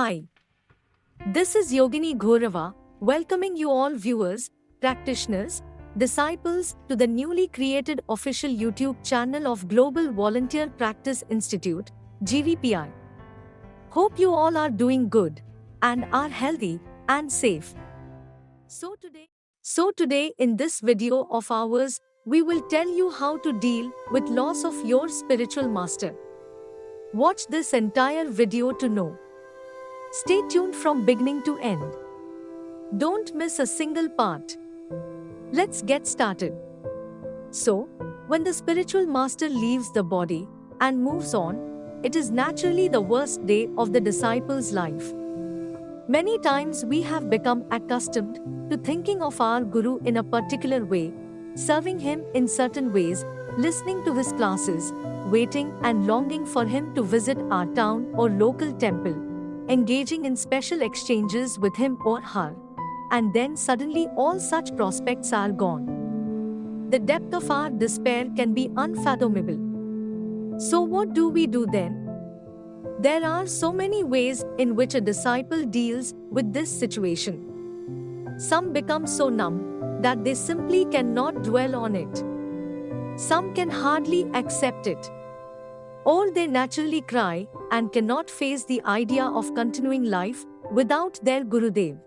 Hi, this is Yogini Ghorava, welcoming you all viewers, practitioners, disciples to the newly created official YouTube channel of Global Volunteer Practice Institute, GVPI. Hope you all are doing good and are healthy and safe. So today in this video of ours, we will tell you how to deal with loss of your spiritual master. Watch this entire video to know. Stay tuned from beginning to end. Don't miss a single part. Let's get started. So, when the spiritual master leaves the body and moves on, it is naturally the worst day of the disciple's life. Many times we have become accustomed to thinking of our Guru in a particular way, serving him in certain ways, listening to his classes, waiting and longing for him to visit our town or local temple, engaging in special exchanges with him or her, and then suddenly all such prospects are gone. The depth of our despair can be unfathomable. So what do we do then? There are so many ways in which a disciple deals with this situation. Some become so numb that they simply cannot dwell on it. Some can hardly accept it. Or they naturally cry and cannot face the idea of continuing life without their Gurudev.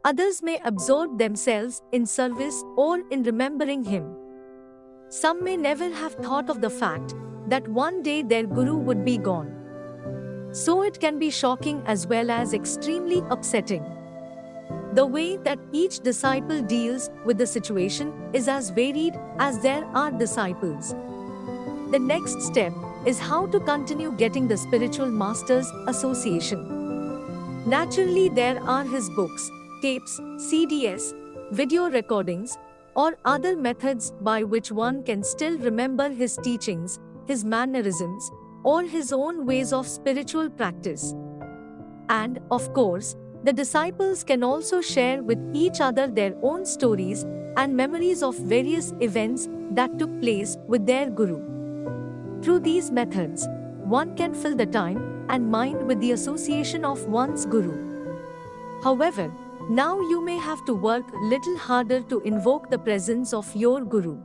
Others may absorb themselves in service or in remembering him. Some may never have thought of the fact that one day their Guru would be gone. So it can be shocking as well as extremely upsetting. The way that each disciple deals with the situation is as varied as there are disciples. The next step is how to continue getting the spiritual master's association. Naturally, there are his books, tapes, CDs, video recordings, or other methods by which one can still remember his teachings, his mannerisms, or his own ways of spiritual practice. And, of course, the disciples can also share with each other their own stories and memories of various events that took place with their Guru. Through these methods, one can fill the time and mind with the association of one's Guru. However, now you may have to work little harder to invoke the presence of your Guru.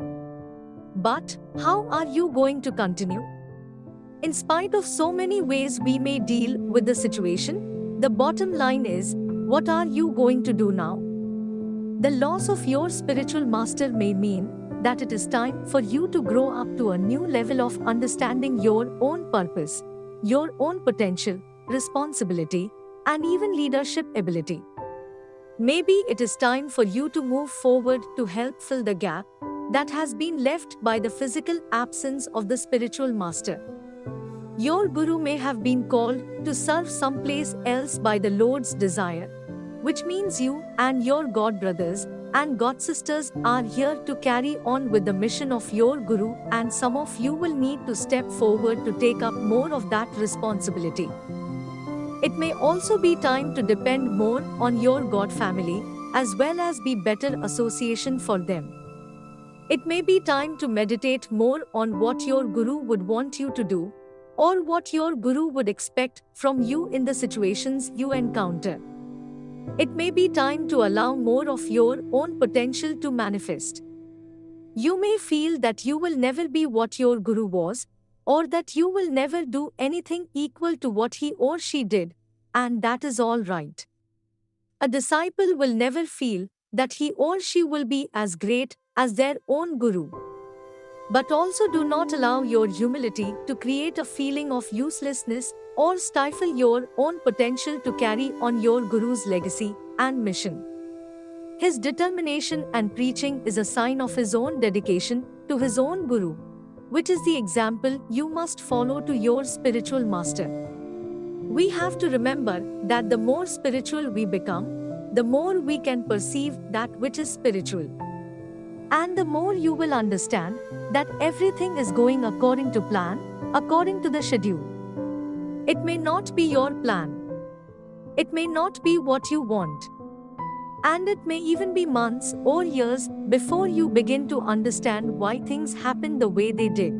But, how are you going to continue? In spite of so many ways we may deal with the situation, the bottom line is, what are you going to do now? The loss of your spiritual master may mean that it is time for you to grow up to a new level of understanding your own purpose, your own potential, responsibility, and even leadership ability. Maybe it is time for you to move forward to help fill the gap that has been left by the physical absence of the spiritual master. Your Guru may have been called to serve someplace else by the Lord's desire, which means you and your God brothers and God sisters are here to carry on with the mission of your Guru, and some of you will need to step forward to take up more of that responsibility. It may also be time to depend more on your God family as well as be better association for them. It may be time to meditate more on what your Guru would want you to do, or what your Guru would expect from you in the situations you encounter. It may be time to allow more of your own potential to manifest. You may feel that you will never be what your Guru was, or that you will never do anything equal to what he or she did, and that is all right. A disciple will never feel that he or she will be as great as their own Guru. But also do not allow your humility to create a feeling of uselessness or stifle your own potential to carry on your Guru's legacy and mission. His determination and preaching is a sign of his own dedication to his own Guru, which is the example you must follow to your spiritual master. We have to remember that the more spiritual we become, the more we can perceive that which is spiritual. And the more you will understand that everything is going according to plan, according to the schedule. It may not be your plan. It may not be what you want. And it may even be months or years before you begin to understand why things happened the way they did.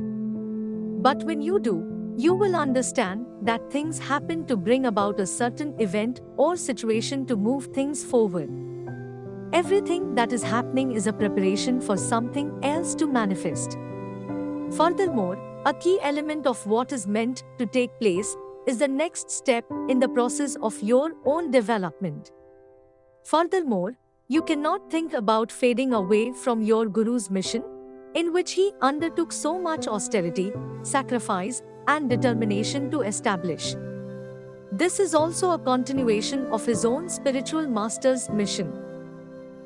But when you do, You will understand that things happen to bring about a certain event or situation to move things forward. Everything that is happening is a preparation for something else to manifest. Furthermore, a key element of what is meant to take place is the next step in the process of your own development. Furthermore, you cannot think about fading away from your Guru's mission, in which he undertook so much austerity, sacrifice, and determination to establish. This is also a continuation of his own spiritual master's mission.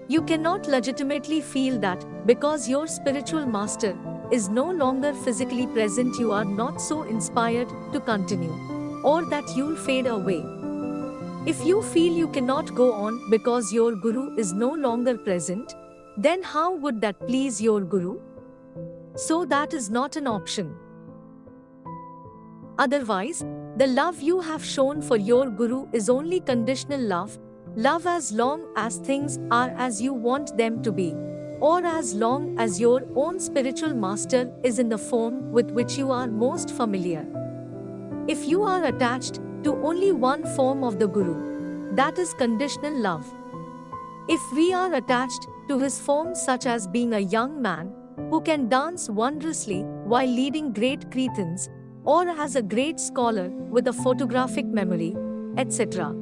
You cannot legitimately feel that because your spiritual master is no longer physically present, you are not so inspired to continue, or that you'll fade away. If you feel you cannot go on because your Guru is no longer present, then how would that please your Guru? So that is not an option. Otherwise, the love you have shown for your Guru is only conditional love, love as long as things are as you want them to be, or as long as your own spiritual master is in the form with which you are most familiar. If you are attached to only one form of the Guru, that is conditional love. If we are attached to his form, such as being a young man who can dance wondrously while leading great kirtans, or as a great scholar with a photographic memory, etc.,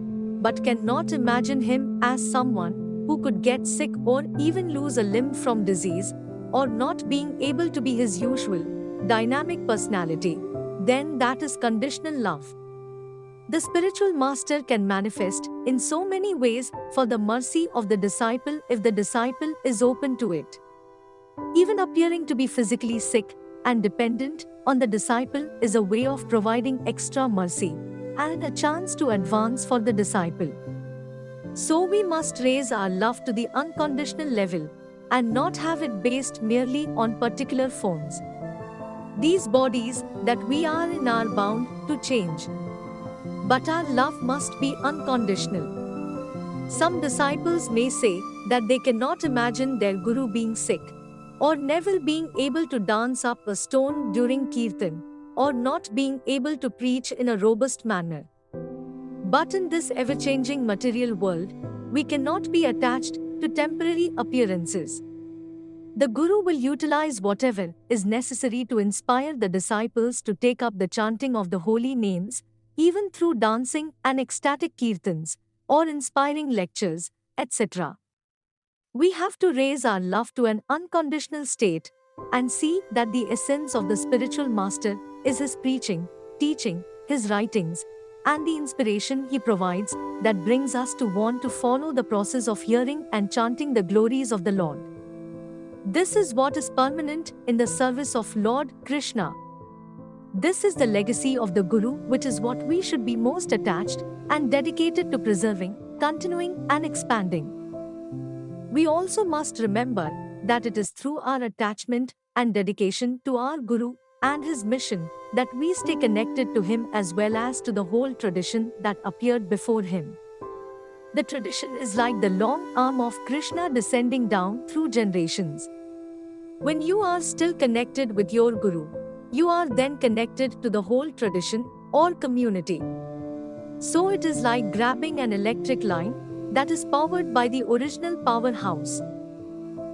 but cannot imagine him as someone who could get sick or even lose a limb from disease, or not being able to be his usual, dynamic personality, then that is conditional love. The spiritual master can manifest in so many ways for the mercy of the disciple if the disciple is open to it. Even appearing to be physically sick and dependent on the disciple is a way of providing extra mercy and a chance to advance for the disciple. So we must raise our love to the unconditional level and not have it based merely on particular forms. These bodies that we are in are bound to change. But our love must be unconditional. Some disciples may say that they cannot imagine their Guru being sick, or never being able to dance up a stone during kirtan, or not being able to preach in a robust manner. But in this ever-changing material world, we cannot be attached to temporary appearances. The Guru will utilize whatever is necessary to inspire the disciples to take up the chanting of the holy names, even through dancing and ecstatic kirtans, or inspiring lectures, etc. We have to raise our love to an unconditional state and see that the essence of the spiritual master is his preaching, teaching, his writings, and the inspiration he provides that brings us to want to follow the process of hearing and chanting the glories of the Lord. This is what is permanent in the service of Lord Krishna. This is the legacy of the Guru, which is what we should be most attached and dedicated to preserving, continuing, and expanding. We also must remember that it is through our attachment and dedication to our Guru and his mission that we stay connected to him as well as to the whole tradition that appeared before him. The tradition is like the long arm of Krishna descending down through generations. When you are still connected with your Guru, you are then connected to the whole tradition or community. So it is like grabbing an electric line that is powered by the original powerhouse.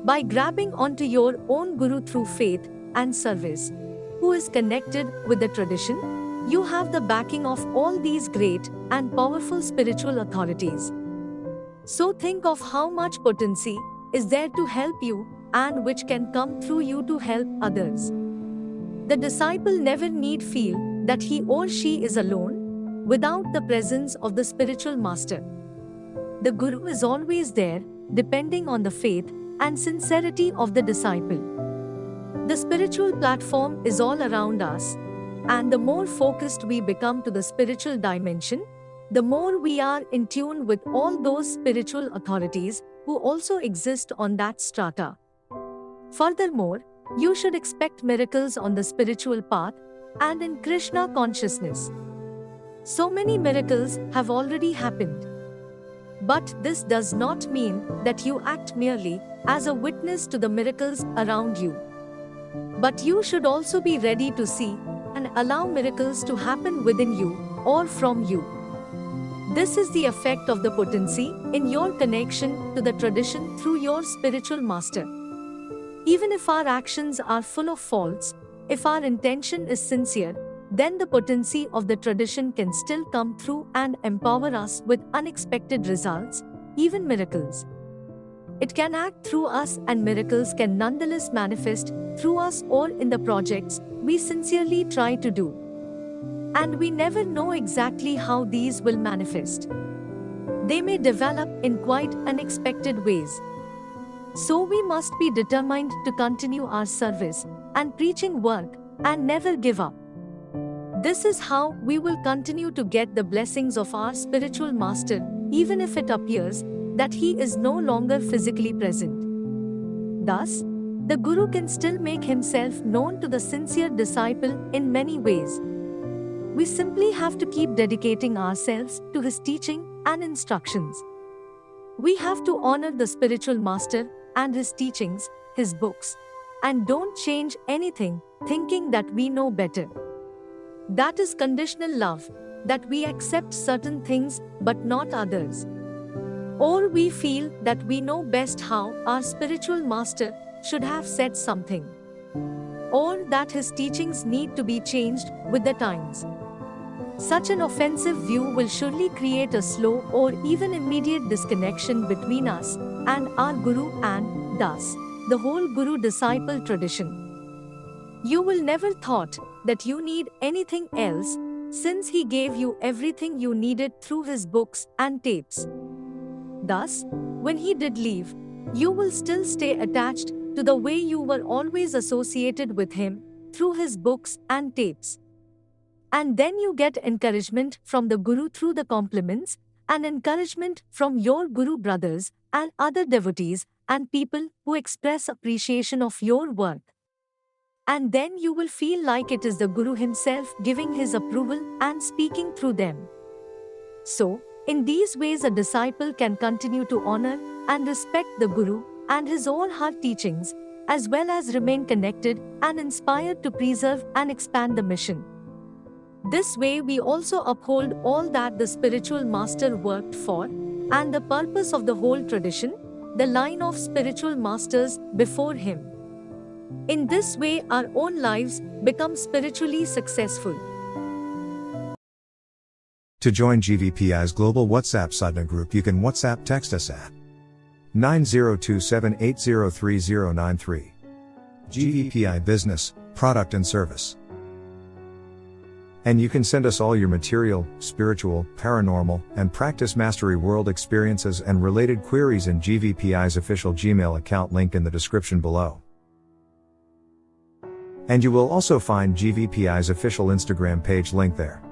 By grabbing onto your own Guru through faith and service, who is connected with the tradition, you have the backing of all these great and powerful spiritual authorities. So think of how much potency is there to help you and which can come through you to help others. The disciple never need feel that he or she is alone without the presence of the spiritual master. The Guru is always there, depending on the faith and sincerity of the disciple. The spiritual platform is all around us, and the more focused we become to the spiritual dimension, the more we are in tune with all those spiritual authorities who also exist on that strata. Furthermore, you should expect miracles on the spiritual path and in Krishna consciousness. So many miracles have already happened. But this does not mean that you act merely as a witness to the miracles around you. But you should also be ready to see and can allow miracles to happen within you or from you. This is the effect of the potency in your connection to the tradition through your spiritual master. Even if our actions are full of faults, if our intention is sincere, then the potency of the tradition can still come through and empower us with unexpected results, even miracles. It can act through us, and miracles can nonetheless manifest through us or in the projects we sincerely try to do. And we never know exactly how these will manifest. They may develop in quite unexpected ways. So we must be determined to continue our service and preaching work and never give up. This is how we will continue to get the blessings of our spiritual master, even if it appears that he is no longer physically present. Thus, the Guru can still make himself known to the sincere disciple in many ways. We simply have to keep dedicating ourselves to his teaching and instructions. We have to honor the spiritual master and his teachings, his books, and don't change anything, thinking that we know better. That is conditional love, that we accept certain things but not others. Or we feel that we know best how our spiritual master should have said something. Or that his teachings need to be changed with the times. Such an offensive view will surely create a slow or even immediate disconnection between us and our Guru and, thus, the whole Guru-disciple tradition. You will never thought that you need anything else, since he gave you everything you needed through his books and tapes. Thus, when he did leave, you will still stay attached to the way you were always associated with him through his books and tapes. And then you get encouragement from the Guru through the compliments and encouragement from your Guru brothers and other devotees and people who express appreciation of your work. And then you will feel like it is the Guru himself giving his approval and speaking through them. So, in these ways a disciple can continue to honor and respect the Guru and his all-heart teachings, as well as remain connected and inspired to preserve and expand the mission. This way we also uphold all that the spiritual master worked for, and the purpose of the whole tradition, the line of spiritual masters before him. In this way our own lives become spiritually successful. To join GVPI's global WhatsApp Sadhana group, you can WhatsApp text us at 9027803093. GVPI Business, Product and Service. And you can send us all your material, spiritual, paranormal, and practice mastery world experiences and related queries in GVPI's official Gmail account, link in the description below. And you will also find GVPI's official Instagram page, link there.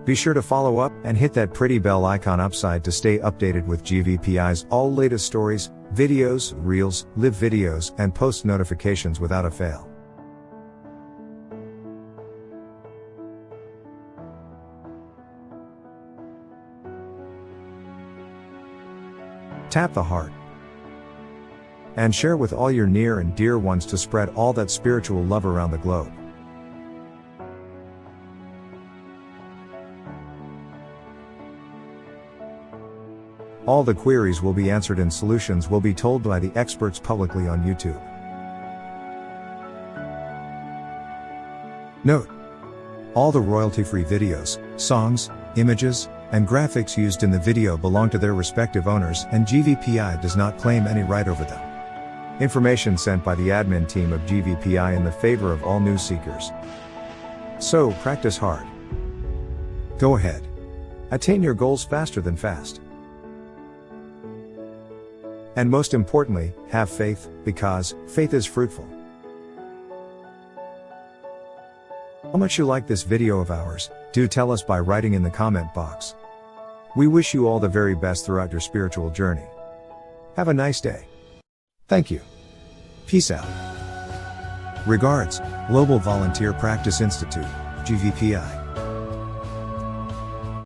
Be sure to follow up and hit that pretty bell icon upside to stay updated with GVPI's all latest stories, videos, reels, live videos, and post notifications without a fail. Tap the heart and share with all your near and dear ones to spread all that spiritual love around the globe. All the queries will be answered and solutions will be told by the experts publicly on YouTube. Note: all the royalty-free videos, songs, images, and graphics used in the video belong to their respective owners, and GVPI does not claim any right over them. Information sent by the admin team of GVPI in the favor of all news seekers. So, practice hard. Go ahead. Attain your goals faster than fast. And most importantly, have faith, because faith is fruitful. How much you like this video of ours, do tell us by writing in the comment box. We wish you all the very best throughout your spiritual journey. Have a nice day. Thank you. Peace out. Regards, Global Volunteer Practice Institute, GVPI.